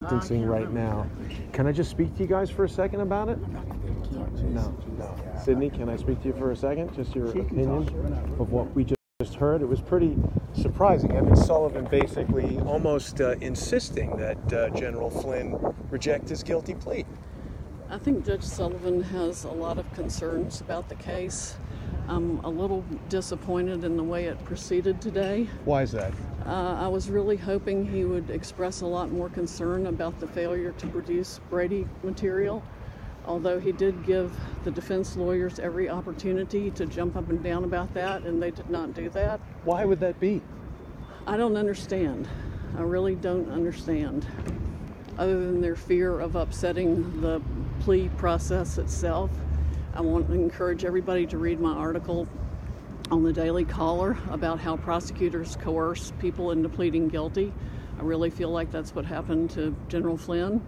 sentencing right now. Can I just speak to you guys for a second about it? No. Sydney, can I speak to you for a second? Just your opinion of what we just heard. It was pretty surprising. Emmett Sullivan basically almost insisting that General Flynn reject his guilty plea. I think Judge Sullivan has a lot of concerns about the case. I'm a little disappointed in the way it proceeded today. Why is that? I was really hoping he would express a lot more concern about the failure to produce Brady material, although he did give the defense lawyers every opportunity to jump up and down about that, and they did not do that. Why would that be? I don't understand. I really don't understand, other than their fear of upsetting the plea process itself. I want to encourage everybody to read my article on the Daily Caller about how prosecutors coerce people into pleading guilty. I really feel like that's what happened to General Flynn.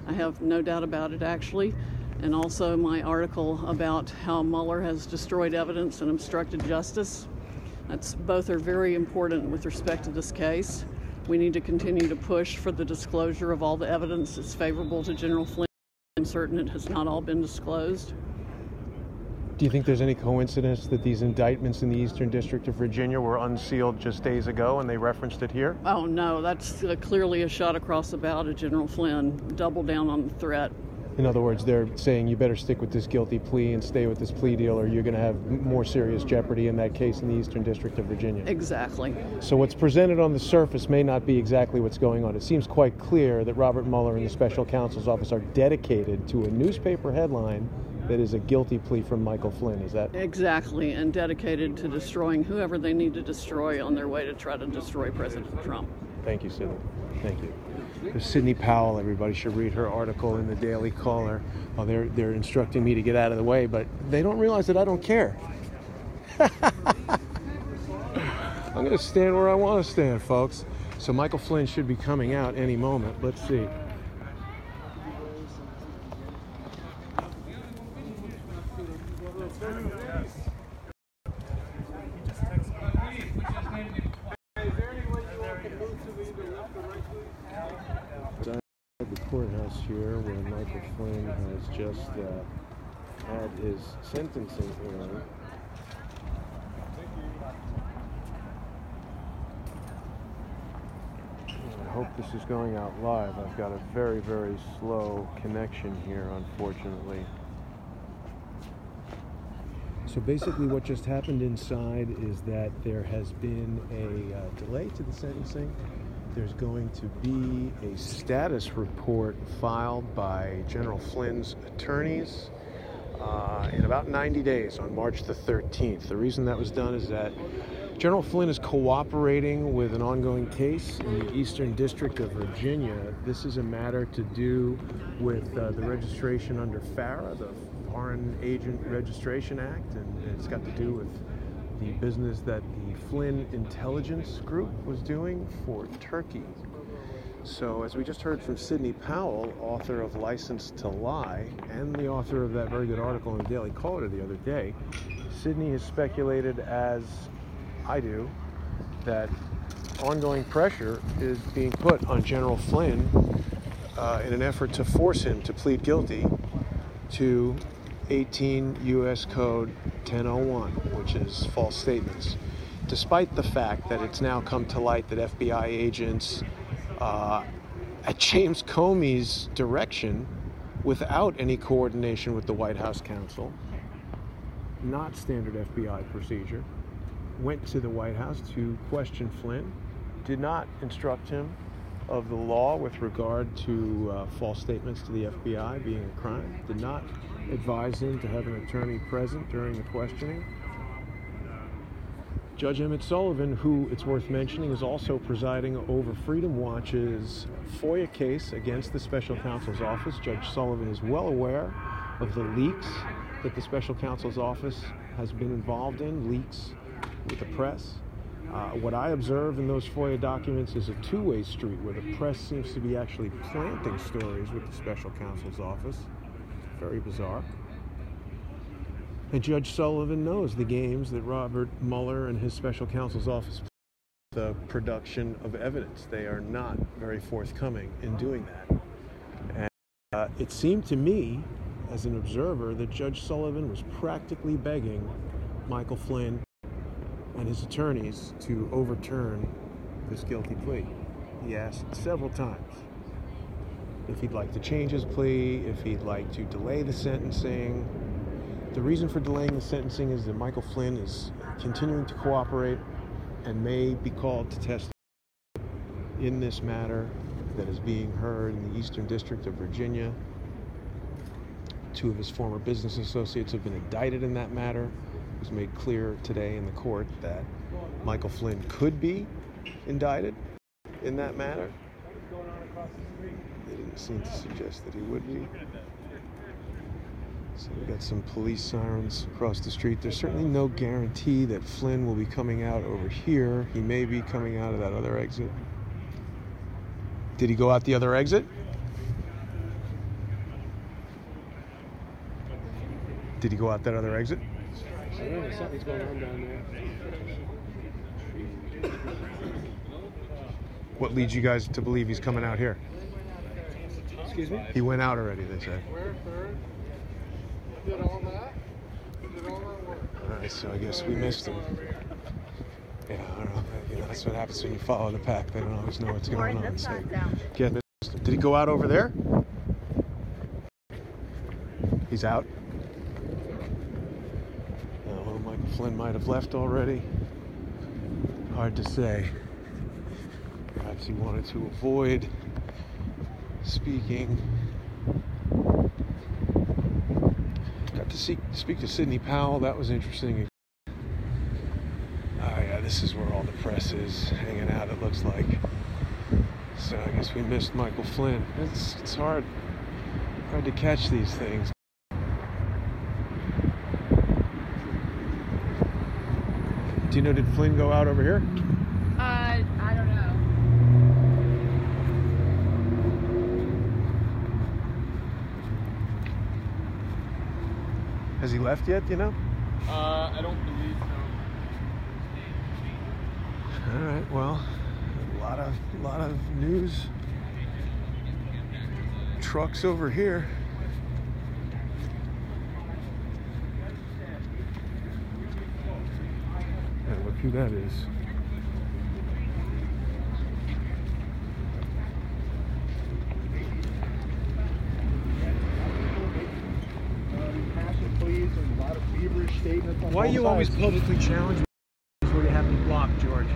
I have no doubt about it, actually. And also my article about how Mueller has destroyed evidence and obstructed justice. Both are very important with respect to this case. We need to continue to push for the disclosure of all the evidence that's favorable to General Flynn. I'm certain it has not all been disclosed. Do you think there's any coincidence that these indictments in the Eastern District of Virginia were unsealed just days ago and they referenced it here? Oh no, that's clearly a shot across the bow to General Flynn. Double down on the threat. In other words, they're saying you better stick with this guilty plea and stay with this plea deal, or you're going to have more serious jeopardy in that case in the Eastern District of Virginia. Exactly. So what's presented on the surface may not be exactly what's going on. It seems quite clear that Robert Mueller and the special counsel's office are dedicated to a newspaper headline that is a guilty plea from Michael Flynn. Is that? Exactly, and dedicated to destroying whoever they need to destroy on their way to try to destroy President Trump. Thank you, Sydney. Thank you. There's Sidney Powell. Everybody should read her article in the Daily Caller. Oh, they're instructing me to get out of the way, but they don't realize that I don't care. I'm going to stand where I want to stand, folks. So Michael Flynn should be coming out any moment. Let's see. The courthouse here where Michael Flynn has just had his sentencing hearing. I hope this is going out live. I've got a very, very slow connection here, unfortunately. So basically what just happened inside is that there has been a delay to the sentencing. There's going to be a status report filed by General Flynn's attorneys in about 90 days on March the 13th. The reason that was done is that General Flynn is cooperating with an ongoing case in the Eastern District of Virginia. This is a matter to do with the registration under FARA, the Foreign Agent Registration Act, and it's got to do with the business that the Flynn Intelligence Group was doing for Turkey. So as we just heard from Sidney Powell, author of License to Lie, and the author of that very good article in the Daily Caller the other day, Sidney has speculated, as I do, that ongoing pressure is being put on General Flynn in an effort to force him to plead guilty to 18 U.S. Code 1001, which is false statements, despite the fact that it's now come to light that FBI agents, at James Comey's direction, without any coordination with the White House counsel, not standard FBI procedure, went to the White House to question Flynn, did not instruct him of the law with regard to false statements to the FBI being a crime, did not advise him to have an attorney present during the questioning. Judge Emmett Sullivan, who, it's worth mentioning, is also presiding over Freedom Watch's FOIA case against the special counsel's office. Judge Sullivan is well aware of the leaks that the special counsel's office has been involved in, leaks with the press. What I observe in those FOIA documents is a two-way street where the press seems to be actually planting stories with the special counsel's office. Very bizarre. And Judge Sullivan knows the games that Robert Mueller and his special counsel's office play with the production of evidence. They are not very forthcoming in doing that. It seemed to me, as an observer, that Judge Sullivan was practically begging Michael Flynn and his attorneys to overturn this guilty plea. He asked several times if he'd like to change his plea, if he'd like to delay the sentencing. The reason for delaying the sentencing is that Michael Flynn is continuing to cooperate and may be called to testify in this matter that is being heard in the Eastern District of Virginia. 2 of his former business associates have been indicted in that matter. It was made clear today in the court that Michael Flynn could be indicted in that matter. They didn't seem to suggest that he would be. So we got some police sirens across the street. There's certainly no guarantee that Flynn will be coming out over here. He may be coming out of that other exit. Did he go out the other exit? Did he go out that other exit? I don't know, something's going on down there. What leads you guys to believe he's coming out here? Excuse me? He went out already, they said. Where, third? Did all that? Did all that work? All right, so I guess we missed him. Yeah, I don't know. You know, that's what happens when you follow the pack. They don't always know what's going on. So, yeah, missed him. Did he go out over there? He's out. Well, Michael Flynn might have left already. Hard to say. Perhaps he wanted to avoid speaking. Got to speak to Sidney Powell. That was interesting. Oh yeah, this is where all the press is hanging out, it looks like. So I guess we missed Michael Flynn. It's hard to catch these things. Do you know, did Flynn go out over here? I don't know. Has he left yet, do you know? I don't believe so. All right, well, a lot of news. Trucks over here. And look who that is. Why you always publicly challenge me before you have me blocked, George?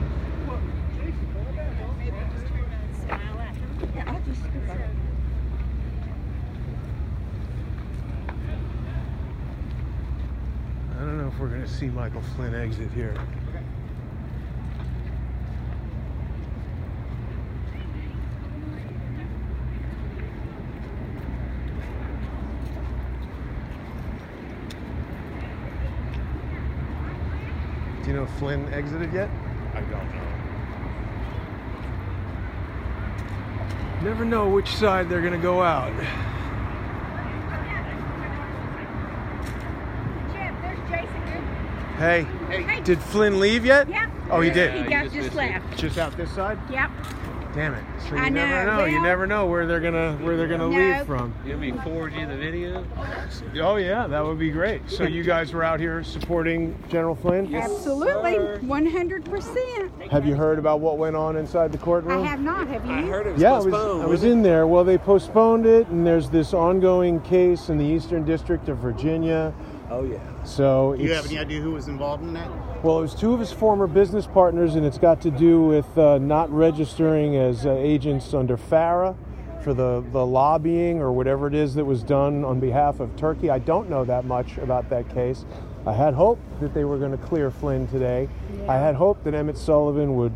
I don't know if we're going to see Michael Flynn exit here. Do you know if Flynn exited yet? I don't know. Never know which side they're going to go out. Hey, did Flynn leave yet? Yep. Oh, he did? He just left. Just out this side? Yep. Damn it. So you I know, never know. well- You never know where they're gonna leave from. You want me to forward you the video? Oh yeah, that would be great. So you guys were out here supporting General Flynn? Absolutely. 100%. Have you heard about what went on inside the courtroom? I have not. Have you? I heard it was Yeah, postponed. I was in there. Well, they postponed it, and there's this ongoing case in the Eastern District of Virginia. Oh yeah. So Do you have any idea who was involved in that? Well, it was 2 of his former business partners, and it's got to do with not registering as agents under FARA for the lobbying or whatever it is that was done on behalf of Turkey. I don't know that much about that case. I had hoped that they were going to clear Flynn today. I had hoped that Emmett Sullivan would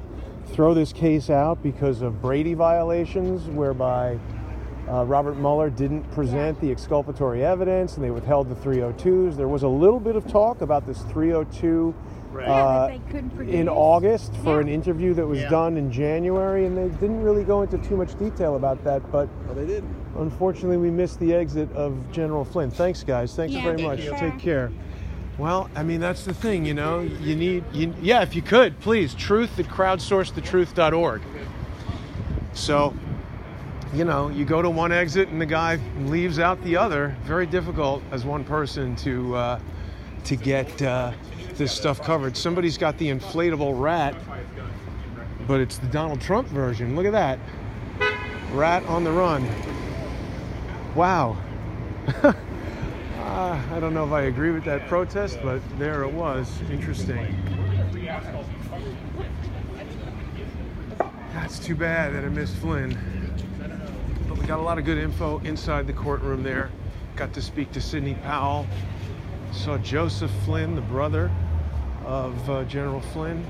throw this case out because of Brady violations, whereby Robert Mueller didn't present the exculpatory evidence and they withheld the 302s. There was a little bit of talk about this 302 that they couldn't produce. in August for Yeah. an interview that was done in January, and they didn't really go into too much detail about that, but Well, they didn't. unfortunately we missed the exit of General Flynn. Thanks guys, thank you Yeah, very thank much. you. Take care. Well, I mean, that's the thing, you know, yeah, if you could, please, truth@crowdsourcethetruth.org. So you know, you go to one exit and the guy leaves out the other. Very difficult as one person to get this stuff covered. Somebody's got the inflatable rat, but it's the Donald Trump version. Look at that. Rat on the run. Wow. I don't know if I agree with that protest, but there it was. Interesting. That's too bad that I missed Flynn. But we got a lot of good info inside the courtroom there. Got to speak to Sidney Powell. Saw Joseph Flynn, the brother of General Flynn.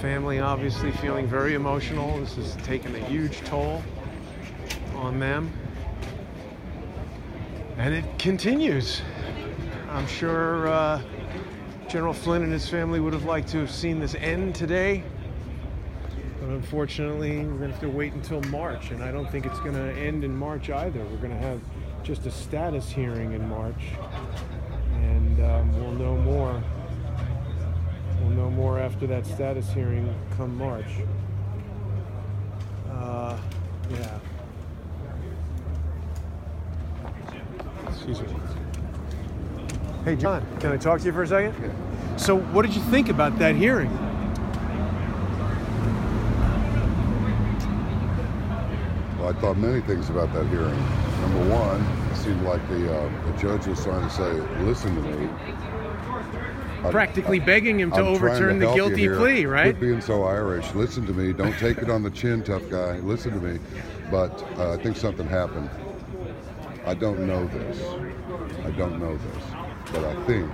Family obviously feeling very emotional. This has taken a huge toll on them. And it continues. I'm sure General Flynn and his family would have liked to have seen this end today. But unfortunately, we're going to have to wait until March. And I don't think it's going to end in March either. We're going to have just a status hearing in March. And we'll know more. We'll know more after that status hearing come March. Yeah. Excuse me. Hey, John, can I talk to you for a second? Yeah. So what did you think about that hearing? Well, I thought many things about that hearing. Number one, it seemed like the judge was trying to say, listen to me. Practically begging him to overturn the guilty plea, right? Quit being so Irish. Listen to me. Don't take it on the chin, tough guy. Listen to me. But I think something happened. I don't know this. But I think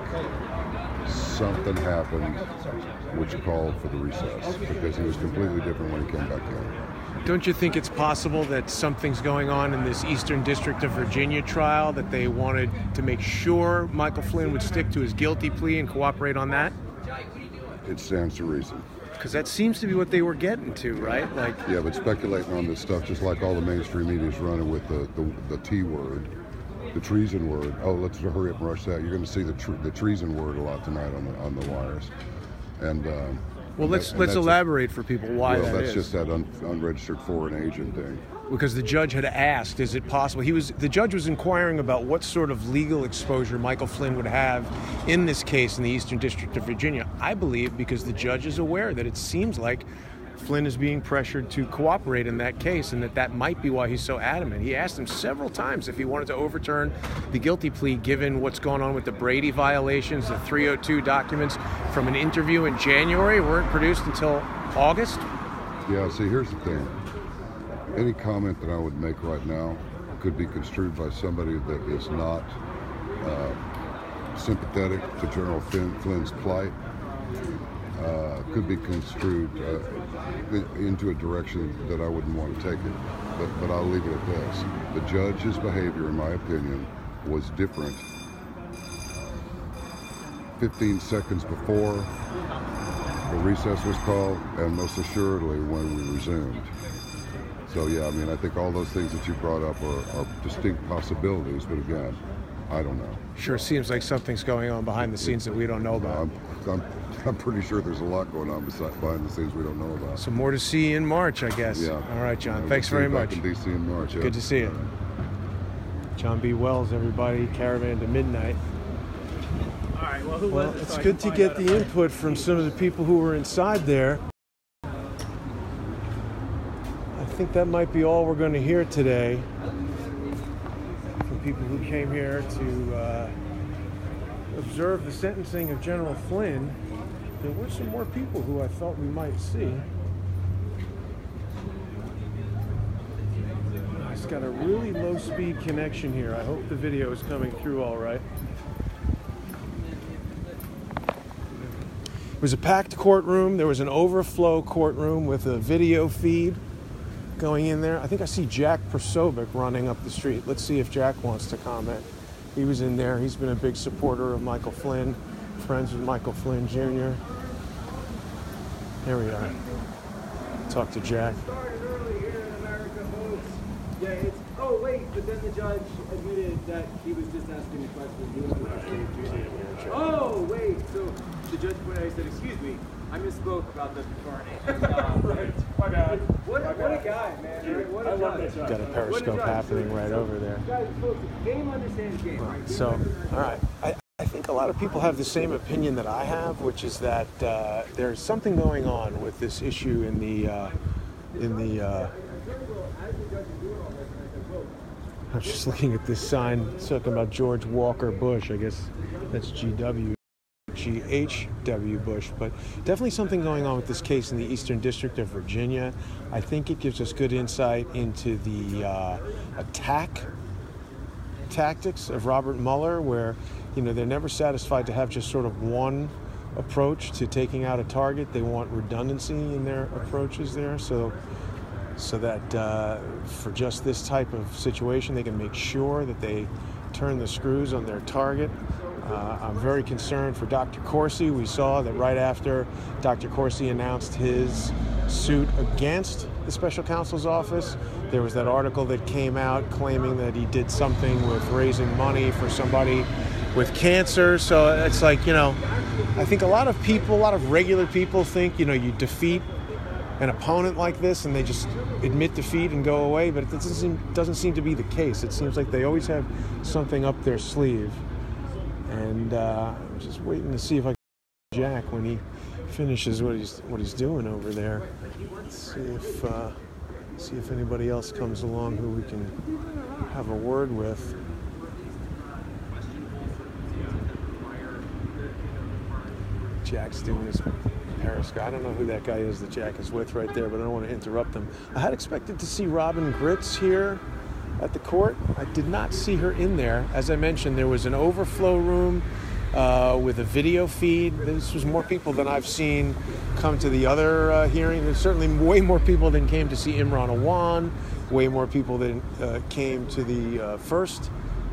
something happened which called for the recess, because he was completely different when he came back in. Don't you think it's possible that something's going on in this Eastern District of Virginia trial, that they wanted to make sure Michael Flynn would stick to his guilty plea and cooperate on that? It stands to reason. Because that seems to be what they were getting to, right? Like, yeah, but speculating on this stuff, just like all the mainstream media is running with the T word, the treason word. Oh, let's hurry up and rush that. You're going to see the treason word a lot tonight on the wires. And well, let's elaborate for people why that is. Well, that's just that unregistered foreign agent thing. Because the judge had asked, is it possible? The judge was inquiring about what sort of legal exposure Michael Flynn would have in this case in the Eastern District of Virginia. I believe because the judge is aware that it seems like Flynn is being pressured to cooperate in that case, and that might be why he's so adamant. He asked him several times if he wanted to overturn the guilty plea, given what's going on with the Brady violations. The 302 documents from an interview in January weren't produced until August. Yeah, see, here's the thing. Any comment that I would make right now could be construed by somebody that is not sympathetic to General Flynn's plight. Could be construed into a direction that I wouldn't want to take it. But I'll leave it at this. The judge's behavior, in my opinion, was different 15 seconds before the recess was called, and most assuredly when we resumed. So yeah, I mean, I think all those things that you brought up are distinct possibilities, but again, I don't know. Sure seems like something's going on behind the scenes that we don't know about. I'm pretty sure there's a lot going on behind the scenes we don't know about. So more to see in March, I guess. Yeah. All right, John. Yeah, Thanks very much. In DC in March. Yeah. Good to see you. John B. Wells, everybody. Caravan to Midnight. All right. Well, who was it? It's good to get the input from some of the people who were inside there. I think that might be all we're going to hear today from people who came here to observe the sentencing of General Flynn. There were some more people who I thought we might see. It's got a really low-speed connection here. I hope the video is coming through all right. It was a packed courtroom. There was an overflow courtroom with a video feed going in there. I think I see Jack Prosovic running up the street. Let's see if Jack wants to comment. He was in there. He's been a big supporter of Michael Flynn, friends with Michael Flynn Jr. Here we are. Talk to Jack. Yeah, it's. Oh wait, but then the judge admitted that he was just asking a question. Oh wait, so the judge pointed out, he said, "Excuse me, I misspoke about the attorney. My bad. What a guy, man. Right? What a judge. Got a periscope happening right over there. Guys, folks, game understands game, right? So, all right. I think a lot of people have the same opinion that I have, which is that there's something going on with this issue in the I'm just looking at this sign. It's talking about George Walker Bush. I guess that's G.W. Bush. But definitely something going on with this case in the Eastern District of Virginia. I think it gives us good insight into the attack tactics of Robert Mueller, where, you know, they're never satisfied to have just sort of one approach to taking out a target. They want redundancy in their approaches there. So that for just this type of situation, they can make sure that they turn the screws on their target. I'm very concerned for Dr. Corsi. We saw that right after Dr. Corsi announced his suit against the special counsel's office, there was that article that came out claiming that he did something with raising money for somebody with cancer. So it's like, you know, I think a lot of people, a lot of regular people think, you know, you defeat an opponent like this and they just admit defeat and go away, but it doesn't seem to be the case. It seems like they always have something up their sleeve. And I'm just waiting to see if I can get Jack when he finishes what he's doing over there. Let's see if anybody else comes along who we can have a word with. Jack's doing his periscope. I don't know who that guy is that Jack is with right there, but I don't want to interrupt them. I had expected to see Robin Gritz here at the court. I did not see her in there. As I mentioned, there was an overflow room with a video feed. This was more people than I've seen come to the other hearing. There's certainly way more people than came to see Imran Awan, way more people than came to the first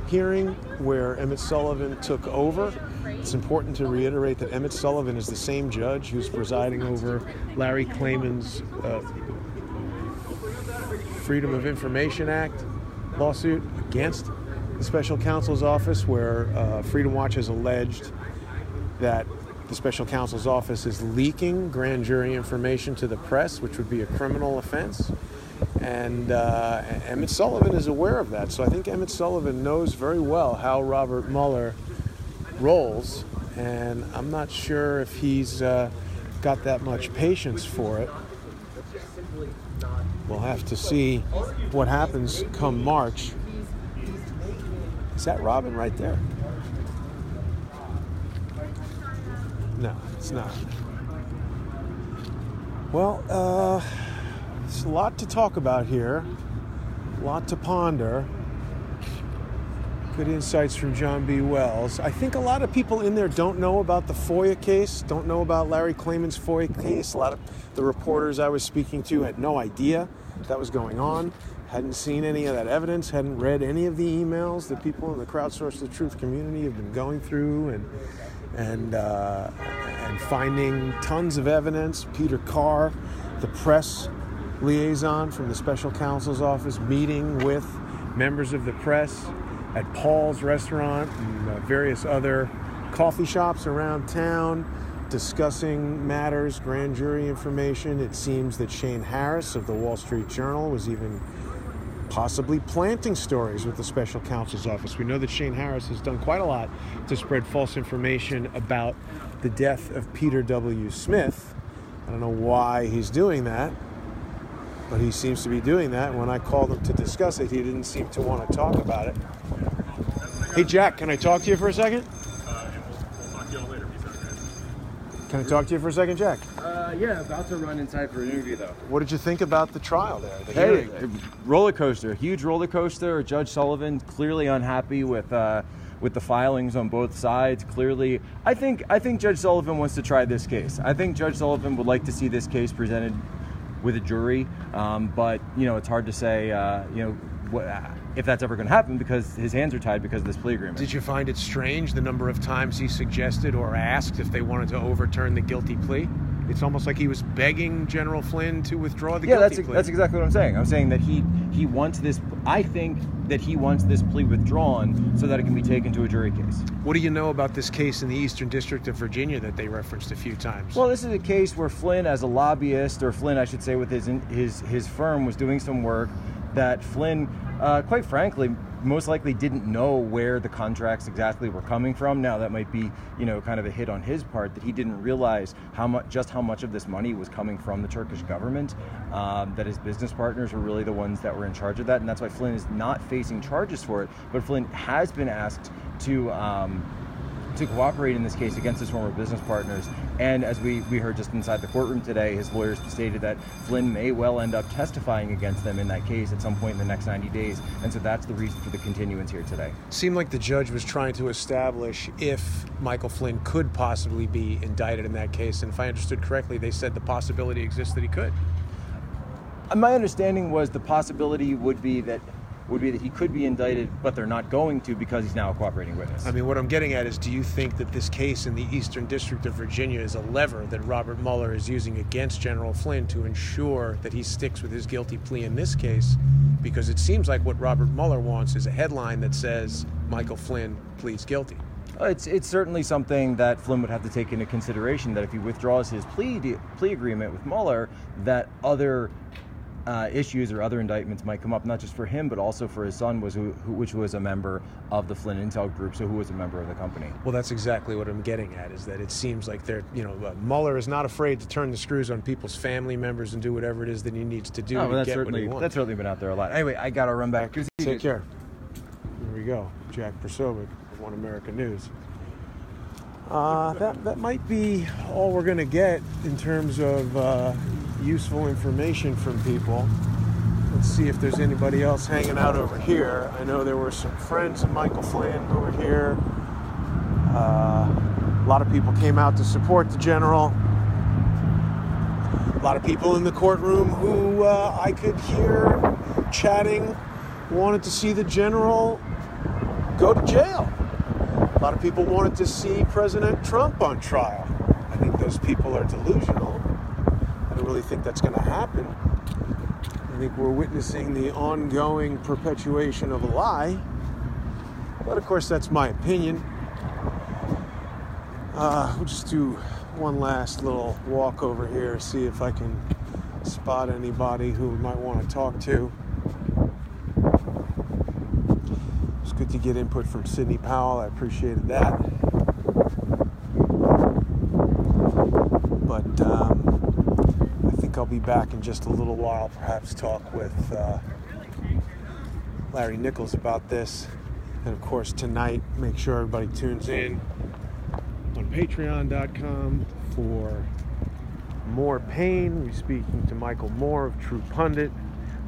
hearing where Emmett Sullivan took over. It's important to reiterate that Emmett Sullivan is the same judge who's presiding over Larry Klayman's Freedom of Information Act lawsuit against the special counsel's office, where Freedom Watch has alleged that the special counsel's office is leaking grand jury information to the press, which would be a criminal offense. And Emmett Sullivan is aware of that. So I think Emmett Sullivan knows very well how Robert Mueller rolls, and I'm not sure if he's got that much patience for it. We'll have to see what happens come March. Is that Robin right there? No, it's not. Well, there's a lot to talk about here, a lot to ponder. Good insights from John B. Wells. I think a lot of people in there don't know about the FOIA case, don't know about Larry Klayman's FOIA case. A lot of the reporters I was speaking to had no idea that was going on, hadn't seen any of that evidence, hadn't read any of the emails that people in the Crowdsource the Truth community have been going through and finding tons of evidence. Peter Carr, the press liaison from the special counsel's office, meeting with members of the press at Paul's restaurant and various other coffee shops around town, discussing matters, grand jury information. It seems that Shane Harris of the Wall Street Journal was even possibly planting stories with the special counsel's office. We know that Shane Harris has done quite a lot to spread false information about the death of Peter W. Smith. I don't know why he's doing that, but he seems to be doing that. When I called him to discuss it, he didn't seem to want to talk about it. Hey, Jack, can I talk to you for a second? We'll talk to y'all later. Peace out, guys. Can I talk to you for a second, Jack? Yeah, about to run inside for an interview, though. What did you think about the trial there? The hearing? Roller coaster, huge roller coaster. Judge Sullivan clearly unhappy with the filings on both sides. Clearly, I think Judge Sullivan wants to try this case. I think Judge Sullivan would like to see this case presented with a jury, but you know, it's hard to say if that's ever going to happen, because his hands are tied because of this plea agreement. Did you find it strange the number of times he suggested or asked if they wanted to overturn the guilty plea? It's almost like he was begging General Flynn to withdraw the guilty plea. Yeah, that's exactly what I'm saying. I'm saying that he wants this. I think that he wants this plea withdrawn so that it can be taken to a jury case. What do you know about this case in the Eastern District of Virginia that they referenced a few times? Well, this is a case where Flynn, as a lobbyist, or Flynn, I should say, with his firm, was doing some work that Flynn, quite frankly, most likely didn't know where the contracts exactly were coming from. Now, that might be, kind of a hit on his part, that he didn't realize how much of this money was coming from the Turkish government, that his business partners were really the ones that were in charge of that, and that's why Flynn is not facing charges for it. But Flynn has been asked to cooperate in this case against his former business partners. And as we heard just inside the courtroom today, his lawyers stated that Flynn may well end up testifying against them in that case at some point in the next 90 days. And so that's the reason for the continuance here today. Seemed like the judge was trying to establish if Michael Flynn could possibly be indicted in that case. And if I understood correctly, they said the possibility exists that he could. My understanding was the possibility would be that he could be indicted, but they're not going to because he's now a cooperating witness. I mean, what I'm getting at is, do you think that this case in the Eastern District of Virginia is a lever that Robert Mueller is using against General Flynn to ensure that he sticks with his guilty plea in this case? Because it seems like what Robert Mueller wants is a headline that says Michael Flynn pleads guilty. It's certainly something that Flynn would have to take into consideration, that if he withdraws his plea agreement with Mueller, that other issues or other indictments might come up, not just for him, but also for his son, which was a member of the Flynn Intel Group, so who was a member of the company. Well, that's exactly what I'm getting at, is that it seems like Mueller is not afraid to turn the screws on people's family members and do whatever it is that he needs to do to get what he wants. That's certainly been out there a lot. Anyway, I got to run back. Take care. Here we go. Jack Persovic of One America News. That might be all we're going to get in terms of useful information from people. Let's see if there's anybody else hanging out over here. I know there were some friends of Michael Flynn over here. A lot of people came out to support the general. A lot of people in the courtroom who I could hear chatting wanted to see the general go to jail. A lot of people wanted to see President Trump on trial. I think those people are delusional. I don't really think that's going to happen. I think we're witnessing the ongoing perpetuation of a lie. But of course, that's my opinion. We'll just do one last little walk over here, see if I can spot anybody who we might want to talk to. It's good to get input from Sidney Powell. I appreciated that. But I think I'll be back in just a little while, perhaps talk with Larry Nichols about this. And of course, tonight, make sure everybody tunes in on patreon.com for More Pain. We're speaking to Michael Moore of True Pundit.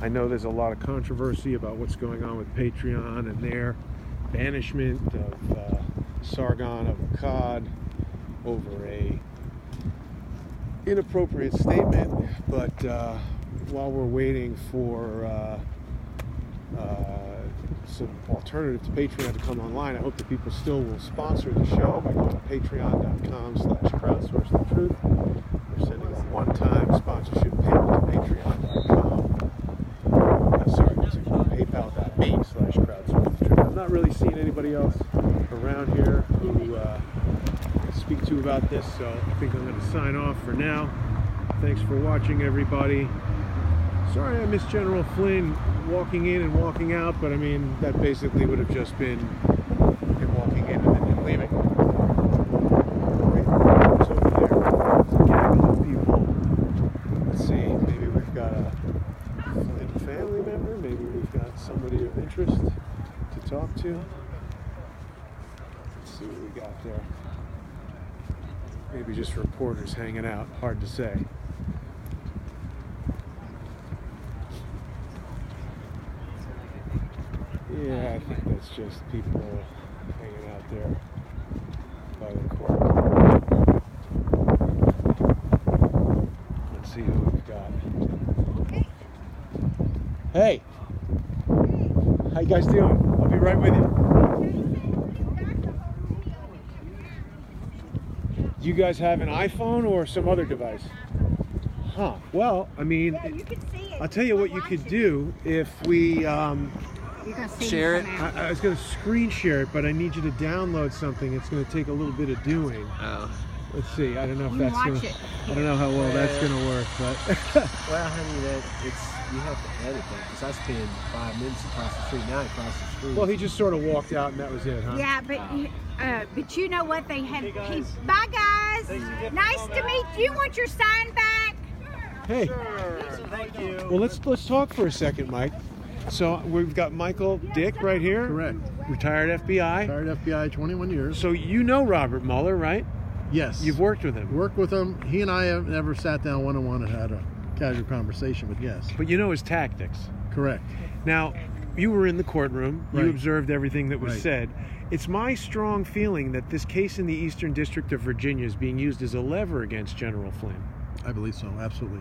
I know there's a lot of controversy about what's going on with Patreon and their banishment of Sargon of Akkad over a inappropriate statement. But while we're waiting for some alternative to Patreon to come online, I hope that people still will sponsor the show by going to patreon.com/crowdsource-the-truth. We're sending a one-time sponsorship payment to patreon.com. PayPal.me/crowdsource-the-truth. I'm not really seeing anybody else around here who I speak to about this, so I think I'm going to sign off for now. Thanks for watching, everybody. Sorry I missed General Flynn walking in and walking out, but I mean, that basically would have just been him walking in and then him leaving. It's over there. There's a gaggle of people. Let's see, maybe we've got a Flynn family member, maybe we've got somebody of interest to talk to. Let's see what we got there. Maybe just reporters hanging out, hard to say. Yeah, I think that's just people hanging out there by the court. Let's see who we've got. Hey! How you guys doing? I'll be right with you. Do you guys have an iPhone or some other device? Huh. Well, I mean, Yeah, you can see it. I'll tell you what you could do if we You're gonna see Share him it. come out. I was going to screen share it, but I need you to download something. It's going to take a little bit of doing. Oh. Let's see. I don't know if You that's watch going to. it. I don't know how well that's going to work, but Well, honey, you have to edit that because I spend 5 minutes across the street, now across the street. well, he just sort of walked out and that was it, huh? Yeah, but you know what? They had. Bye, guys. Nice to meet you. Want your sign back? Hey. Thank you. Well, let's talk for a second, Mike. So we've got Michael Dick right here. Correct. Retired FBI. Retired FBI, 21 years. So you know Robert Mueller, right? Yes. You've worked with him. Worked with him. He and I have never sat down one-on-one and had a casual conversation, but yes. But you know his tactics. Correct. Now, you were in the courtroom. You Right. observed everything that was Right. said. It's my strong feeling that this case in the Eastern District of Virginia is being used as a lever against General Flynn. I believe so, absolutely.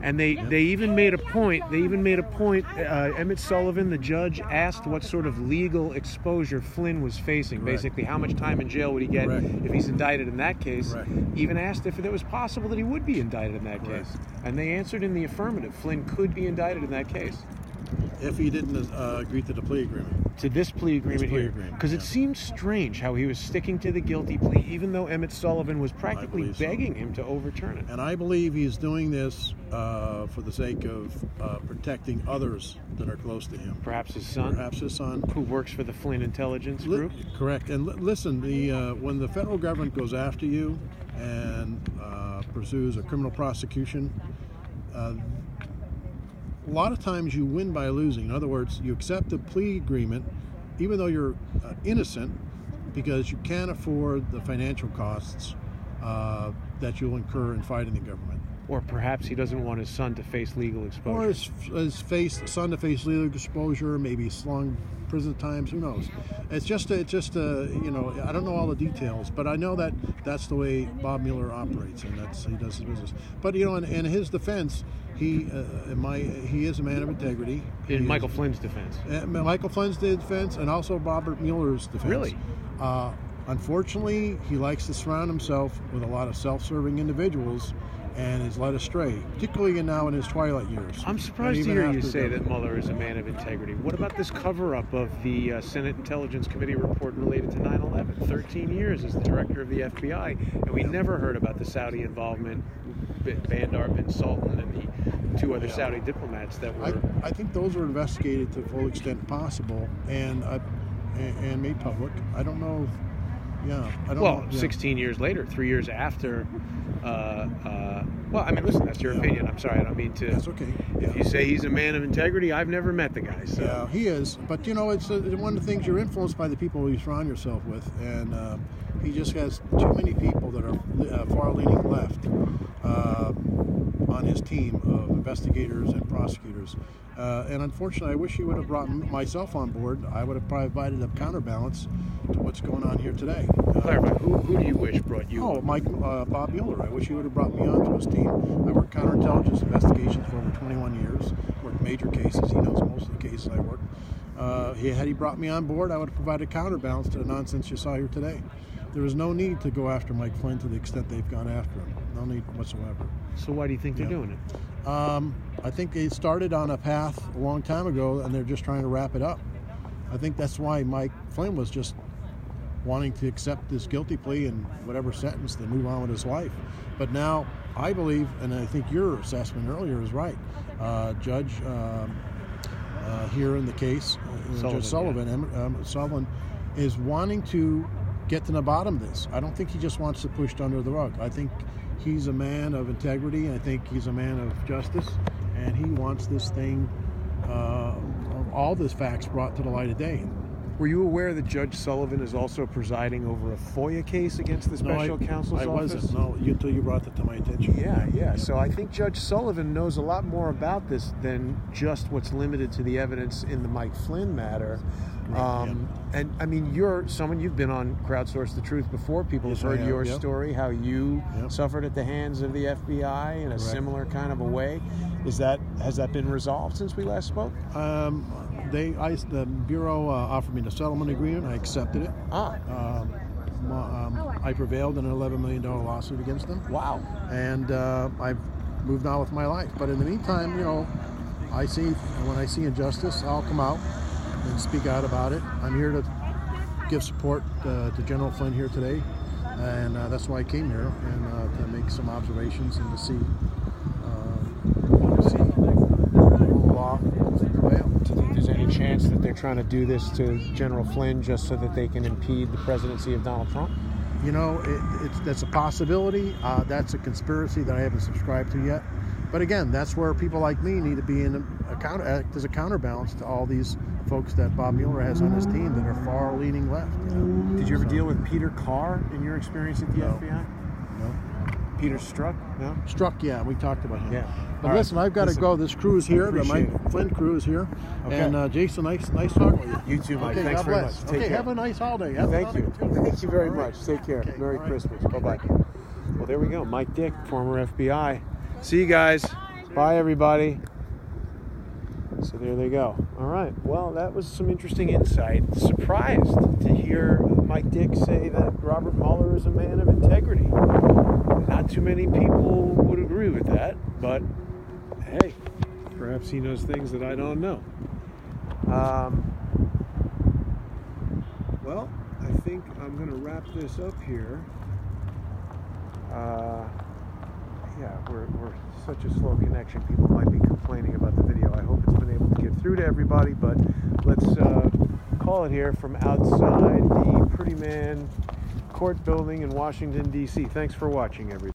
And they even made a point. Emmett Sullivan, the judge, asked what sort of legal exposure Flynn was facing. Correct. Basically, how much time in jail would he get Correct. if he's indicted in that case. Correct. Even asked if it was possible that he would be indicted in that Correct. case. And they answered in the affirmative. Flynn could be indicted in that case. If he didn't agree to the plea agreement. To this plea agreement plea here. agreement, Because it yeah. seemed strange how he was sticking to the guilty plea, even though Emmett Sullivan was practically believe so. begging him to overturn it. And I believe he's doing this for the sake of protecting others that are close to him. Perhaps his son, Perhaps his son. who works for the Flynn intelligence group. Correct. And listen, when the federal government goes after you and pursues a criminal prosecution, a lot of times you win by losing. In other words, you accept the plea agreement even though you're innocent because you can't afford the financial costs that you'll incur in fighting the government. Or perhaps he doesn't want his son to face legal exposure. Or his son to face legal exposure, maybe long prison times, who knows. It's just I don't know all the details, but I know that that's the way Bob Mueller operates, and he does his business. But in his defense, he is a man of integrity. In Michael Flynn's defense. Michael Flynn's defense, and also Robert Mueller's defense. Really? Unfortunately, he likes to surround himself with a lot of self-serving individuals and is led astray, particularly now in his twilight years. I'm surprised to hear you say that Mueller is a man of integrity. What about this cover-up of the Senate Intelligence Committee report related to 9/11? 13 years as the director of the FBI, and we never heard about the Saudi involvement, Bandar bin Sultan and the two other Saudi diplomats that were... I think those were investigated to the full extent possible and made public. I don't know. I don't know. 16 years later, 3 years after. Listen, that's your opinion. I'm sorry, I don't mean to. That's okay. If you say he's a man of integrity, I've never met the guy. So. Yeah, he is. But it's one of the things, you're influenced by the people you surround yourself with, and he just has too many people that are far-leaning left on his team of investigators and prosecutors. And unfortunately, I wish he would have brought myself on board. I would have provided a counterbalance to what's going on here today. Clarify, who do you wish brought you on? Bob Mueller. I wish he would have brought me onto his team. I worked counterintelligence investigations for over 21 years, worked major cases. He knows most of the cases I worked. Had he brought me on board, I would have provided a counterbalance to the nonsense you saw here today. There was no need to go after Mike Flynn to the extent they've gone after him. No need whatsoever. So why do you think they're doing it? I think they started on a path a long time ago, and they're just trying to wrap it up. I think that's why Mike Flynn was just wanting to accept this guilty plea and whatever sentence to move on with his life. But now I believe, and I think your assessment earlier is right, Judge here in the case, Judge Sullivan, Sullivan is wanting to get to the bottom of this. I don't think he just wants to push it under the rug. I think he's a man of integrity. I think he's a man of justice, and he wants this thing, all the facts brought to the light of day. Were you aware that Judge Sullivan is also presiding over a FOIA case against the special counsel's office? I wasn't. No, until you brought that to my attention. Yeah. So I think Judge Sullivan knows a lot more about this than just what's limited to the evidence in the Mike Flynn matter. And I mean, you're someone, you've been on Crowdsource the Truth before. People have heard your story, how you suffered at the hands of the FBI in a similar kind of a way. Has that been resolved since we last spoke? The Bureau offered me the settlement agreement. I accepted it. I prevailed in an $11 million lawsuit against them. Wow. And I've moved on with my life. But in the meantime, when I see injustice, I'll come out and speak out about it. I'm here to give support to General Flynn here today, and that's why I came here, and to make some observations and to see the law prevail. Do you think there's any chance that they're trying to do this to General Flynn just so that they can impede the presidency of Donald Trump? You know, that's a possibility. That's a conspiracy that I haven't subscribed to yet. But again, that's where people like me need to be act as a counterbalance to all these folks that Bob Mueller has on his team that are far leaning left. You know? Did you ever deal with Peter Carr in your experience at the FBI? No. Peter Strzok? No? Strzok, yeah, we talked about him. Yeah. But All listen, right. I've got to go. This crew is here. The Mike Flynn crew is here. Okay. And Jason, nice talking with you. You too, Mike. Okay, Thanks God very bless. much. Take Okay, care. have a nice holiday. Thank you. Thank you very much. Take care. Okay, Merry all right. Christmas. Bye-bye. Well, there we go. Mike Dick, former FBI. See you guys. Bye, everybody. So there they go. All right. Well, that was some interesting insight. Surprised to hear Mike Dick say that Robert Mueller is a man of integrity. Not too many people would agree with that, but hey, perhaps he knows things that I don't know. Well, I think I'm going to wrap this up here. Yeah, we're such a slow connection. People might be complaining about the video. I hope it's been able to get through to everybody, but let's call it here from outside the Pretty Man Court building in Washington, D.C. Thanks for watching, everybody.